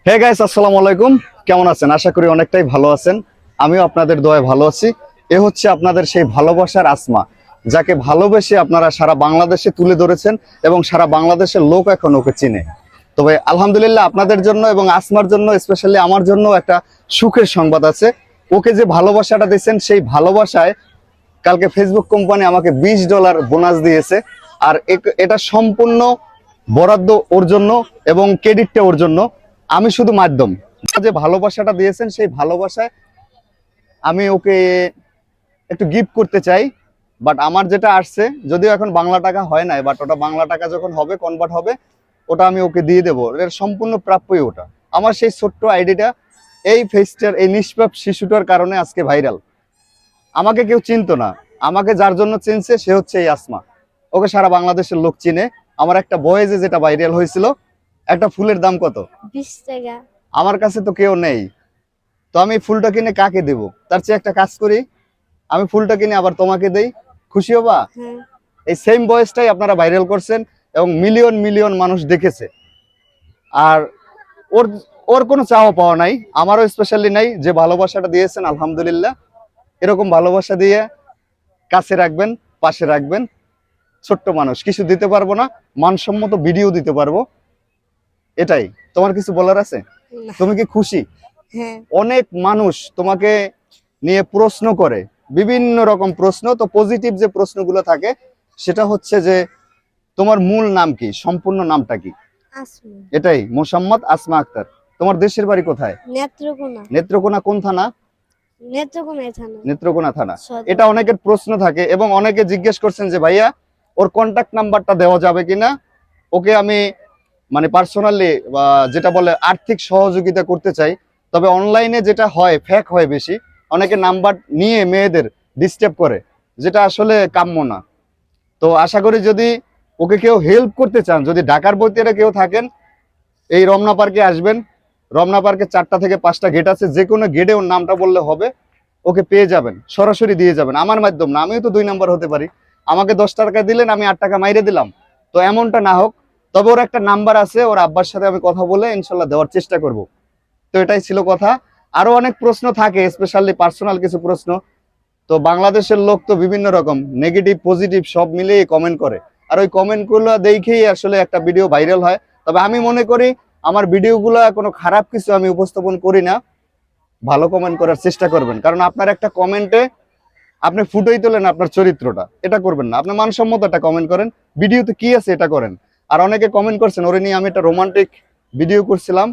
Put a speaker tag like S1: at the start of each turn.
S1: Hey guys, আসসালামু আলাইকুম। কেমন আছেন? আশা করি অনেকটাই ভালো আছেন। আমিও আপনাদের দোয়ায় ভালো আছি। এ হচ্ছে আপনাদের সেই ভালোবাসার আসমা, যাকে ভালোবেসে আপনারা সারা বাংলাদেশে তুলে ধরেছেন এবং সারা বাংলাদেশের লোক এখন ওকে চিনে। তবে আলহামদুলিল্লাহ আপনাদের জন্য এবং আসমার জন্য, স্পেশালি আমার জন্য একটা সুখের সংবাদ আছে। ওকে যে ভালোবাসাটা দিয়েছেন, সেই ভালোবাসায় কালকে ফেসবুক কোম্পানি আমাকে $20 বোনাস দিয়েছে। আর এটা সম্পূর্ণ বরাদ্দ ওর জন্য এবং ক্রেডিটটা ওর জন্য। আমি শুধু মাধ্যম। যে ভালোবাসাটা দিয়েছেন, সেই ভালোবাসায় আমি ওকে একটু গিফট করতে চাই। বাট আমার যেটা আসছে, যদিও এখন বাংলা টাকা হয় নাই, বাট ওটা বাংলা টাকা যখন হবে, কনভার্ট হবে, ওটা আমি ওকে দিয়ে দেবো। এর সম্পূর্ণ প্রাপ্যই ওটা। আমার সেই ছোট্ট আইডিটা, এই ফেসটার, এই নিষ্পাপ শিশুটার কারণে আজকে ভাইরাল। আমাকে কেউ চিনতো না, আমাকে যার জন্য চিনছে সে হচ্ছে এই আসমা। ওকে সারা বাংলাদেশের লোক চিনে। আমার একটা বয়েজে যেটা ভাইরাল হয়েছিল, একটা ফুলের দাম কত?
S2: 20 টাকা।
S1: আমার কাছে তো কেউ নেই, তো আমি ফুলটা কিনে কাকে দেব? তার চেয়ে একটা কাজ করি, আমি ফুলটা কিনে আবার তোমাকে দেই, খুশি হবা?
S2: হ্যাঁ।
S1: এই সেম বয়েসটাই আপনারা ভাইরাল করছেন এবং মিলিয়ন মিলিয়ন মানুষ দেখেছে। আর ওর ওর কোনো চাওয়া পাওয়া নাই, আমারও স্পেশালি নাই। যে ভালোবাসাটা দিয়েছেন আলহামদুলিল্লাহ, এরকম ভালোবাসা দিয়ে কাছে রাখবেন, পাশে রাখবেন। ছোট্ট মানুষ, কিছু দিতে পারবো না, মানসম্মত ভিডিও দিতে পারবো, এটাই। তোমার কিছু বলার আছে?
S2: না।
S1: তুমি কি খুশি?
S2: হ্যাঁ।
S1: অনেক মানুষ তোমাকে নিয়ে প্রশ্ন করে, বিভিন্ন রকম প্রশ্ন। তো পজিটিভ যে প্রশ্নগুলো থাকে, সেটা হচ্ছে যে তোমার মূল নাম কি, সম্পূর্ণ নামটা কি?
S2: আসমা।
S1: এটাই, মোসাম্মদ আসমা আক্তার। তোমার দেশের বাড়ি কোথায়?
S2: নেত্রকোনা।
S1: নেত্রকোনা কোন থানা?
S2: নেত্রকোনায় থানা।
S1: নেত্রকোনা থানা।
S2: সদর।
S1: এটা অনেকের প্রশ্ন থাকে এবং অনেকে জিজ্ঞেস করছেন যে ভাইয়া, ওর কন্টাক্ট নাম্বারটা দেওয়া যাবে কিনা, ওকে আমি মানে পার্সোনালি যেটা বলে আর্থিক সহযোগিতা করতে চাই। তবে অনলাইনে যেটা হয়, ফেক হয় বেশি। অনেকে নাম্বার নিয়ে মেয়েদের ডিস্টার্ব করে, যেটা আসলে কাম্য না। তো আশা করি যদি ওকে কেউ হেল্প করতে চান, যদি ঢাকার বইতেরা কেউ থাকেন, এই রমনা পার্কে আসবেন। রমনা পার্কে 4টা থেকে 5টা গেট আছে, যে কোনো গেটে ওর নামটা বললে হবে, ওকে পেয়ে যাবেন, সরাসরি দিয়ে যাবেন। আমার মাধ্যম না, আমিও তো 2 নাম্বার হতে পারি। আমাকে 10 টাকা দিলেন, আমি 8 টাকা মাইরে দিলাম, তো এমনটা না হোক। তবে ওর একটা নাম্বার আছে, ওর আব্বার সাথে আমি কথা বলে ইনশাল্লাহ দেওয়ার চেষ্টা করব। তো এটাই ছিল কথা। আরো অনেক প্রশ্ন থাকে, স্পেশালি পার্সোনাল কিছু প্রশ্ন। তো বাংলাদেশের লোক তো বিভিন্ন রকম, নেগেটিভ পজিটিভ সব মিলিয়ে কমেন্ট করে। আর ওই কমেন্টগুলো দেখেই আসলে একটা ভিডিও ভাইরাল হয়। তবে আমি মনে করি আমার ভিডিওগুলো কোনো খারাপ কিছু আমি উপস্থাপন করি না। ভালো কমেন্ট করার চেষ্টা করবেন, কারণ আপনার একটা কমেন্টে আপনি ফুটেই তোলেন আপনার চরিত্রটা। এটা করবেন না, আপনি মানসম্মত একটা কমেন্ট করেন, ভিডিওতে কি আছে এটা করেন। আর অনেকে কমেন্ট করছেন, ওরে নিয়ে আমি একটা রোমান্টিক ভিডিও করছিলাম,